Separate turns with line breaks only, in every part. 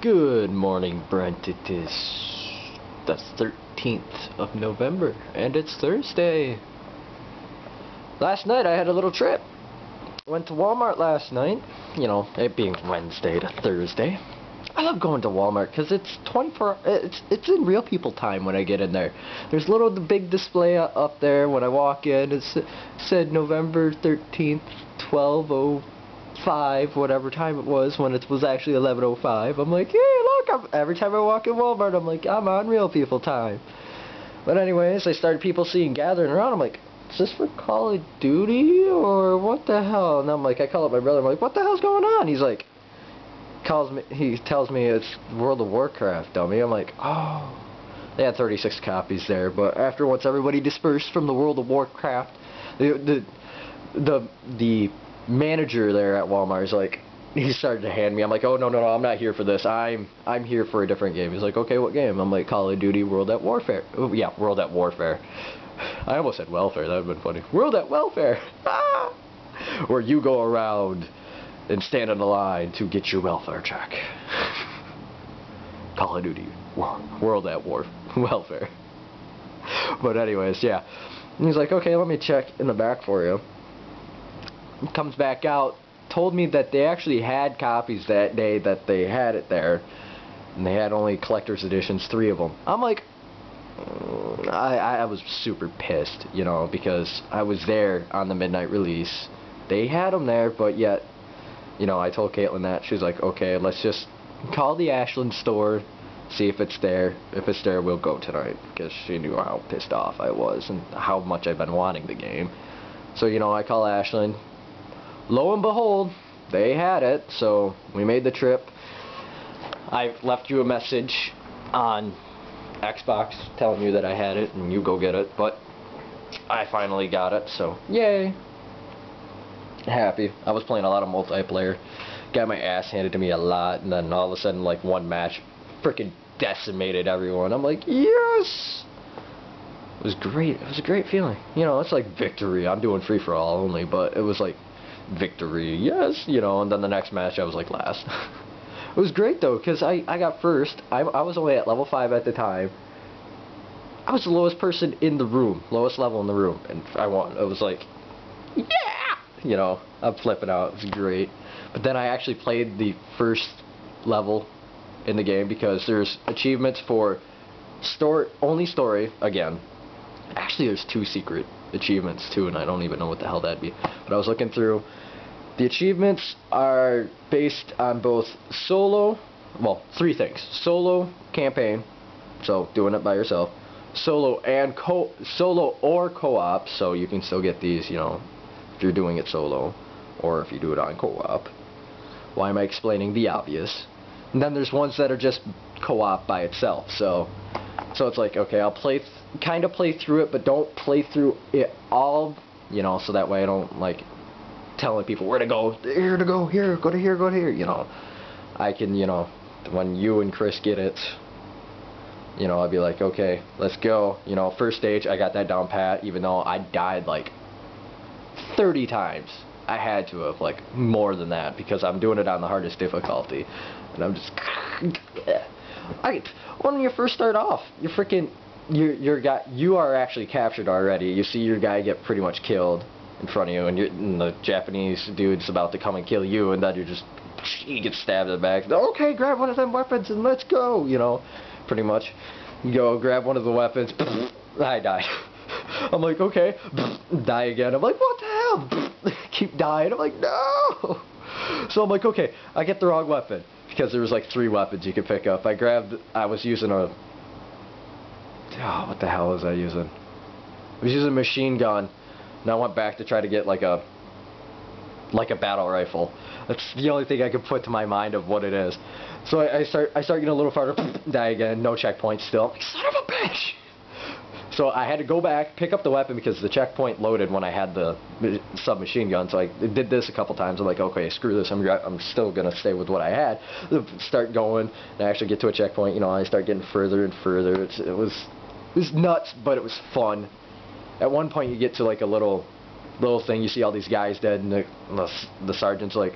Good morning, Brent. It is the 13th of November, and it's Thursday. Last night I had a little trip. Went to Walmart last night, you know, it being Wednesday to Thursday. I love going to Walmart because it's 24, it's in real people time when I get in there. There's the big display up there when I walk in. It said November 13th, 12:05, whatever time it was, when it was actually 11:05. I'm like, hey, look, every time I walk in Walmart, I'm like, I'm on real people time. But anyways, I started gathering around. I'm like, is this for Call of Duty or what the hell? And I'm like, I call up my brother. I'm like, what the hell's going on? He's like, he tells me it's World of Warcraft, dummy. I'm like, oh. They had 36 copies there, but once everybody dispersed from the World of Warcraft, the manager there at Walmart is like, he started to hand me. I'm like, oh no, I'm not here for this. I'm here for a different game. He's like, okay, what game? I'm like, Call of Duty World at Warfare. Oh yeah, World at Warfare. I almost said welfare. That would have been funny. World at Welfare. Ah! Where you go around and stand on the line to get your welfare check. Call of Duty World at Welfare. But anyways, yeah. And he's like, okay, let me check in the back for you. He comes back out, told me that they actually had copies that day that they had it there, and they had only collector's editions, 3 of them. I'm like, I was super pissed, you know, because I was there on the midnight release. They had them there, but yet, you know, I told Caitlin that. She's like, okay, let's just call the Ashland store, see if it's there. If it's there, we'll go tonight, because she knew how pissed off I was and how much I've been wanting the game. So, you know, I call Ashland. Lo and behold, they had it, so we made the trip. I left you a message on Xbox telling you that I had it and you go get it, but I finally got it, so yay. Happy. I was playing a lot of multiplayer, got my ass handed to me a lot, and then all of a sudden, like, one match freaking decimated everyone. I'm like, yes! It was great. It was a great feeling. You know, it's like victory. I'm doing free-for-all only, but it was like victory, yes, you know. And then the next match I was like last. It was great though, because I got first. I was only at level 5 at the time. I was the lowest person in the room, lowest level in the room, and I won. It was like, yeah, you know, I'm flipping out. It was great. But then I actually played the first level in the game, because there's achievements for only story again. Actually, there's 2 secret achievements too, and I don't even know what the hell that'd be. But I was looking through. The achievements are based on both solo, well, 3 things: solo campaign, so doing it by yourself, solo or co-op, so you can still get these, you know, if you're doing it solo, or if you do it on co-op. Why am I explaining the obvious? And then there's ones that are just co-op by itself, so it's like, okay, I'll kind of play through it, but don't play through it all, you know, so that way I don't, like, telling people where to go, here to go, here, go to here, you know. I can, you know, when you and Chris get it, you know, I'll be like, okay, let's go. You know, first stage, I got that down pat, even though I died like 30 times. I had to have, like, more than that, because I'm doing it on the hardest difficulty. And I'm just, when you first start off, you're freaking, you are actually captured already. You see your guy get pretty much killed in front of you, and the Japanese dude's about to come and kill you, and then he gets stabbed in the back. Okay, grab one of them weapons and let's go, you know, pretty much. You go grab one of the weapons. I died. I'm like, okay, die again. I'm like, what the hell? Keep dying. I'm like, no. So I'm like, okay, I get the wrong weapon, because there was like 3 weapons you could pick up. I was using what the hell was I using? I was using a machine gun. And I went back to try to get like a battle rifle. That's the only thing I could put to my mind of what it is. So I start getting a little farther, die again, no checkpoint still. I'm like, son of a bitch! So I had to go back, pick up the weapon, because the checkpoint loaded when I had the submachine gun. So I did this a couple times. I'm like, okay, screw this. I'm still gonna stay with what I had. Start going, and I actually get to a checkpoint. You know, I start getting further and further. It was nuts, but it was fun. At one point, you get to like a little thing. You see all these guys dead, and the sergeant's like,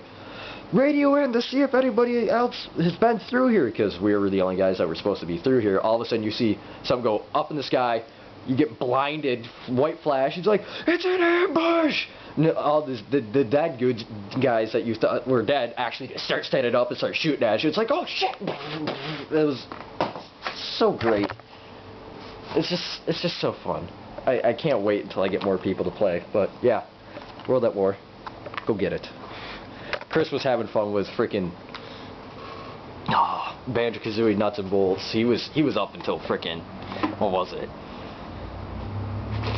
radio in to see if anybody else has been through here, because we were the only guys that were supposed to be through here. All of a sudden you see some go up in the sky, you get blinded, white flash, he's like, it's an ambush! And all this, the dead good guys that you thought were dead actually start standing up and start shooting at you. It's like, oh shit! It was so great. It's just so fun. I can't wait until I get more people to play. But yeah, World at War, go get it. Chris was having fun with freaking Banjo-Kazooie Nuts and Bolts. He was up until freaking, what was it,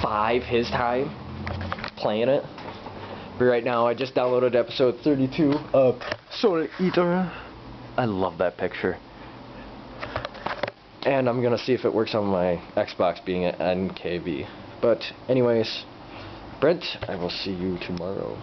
5 his time playing it. But right now I just downloaded episode 32 of Soda Eater. I love that picture. And I'm gonna see if it works on my Xbox being an NKB. But anyways, Brent, I will see you tomorrow.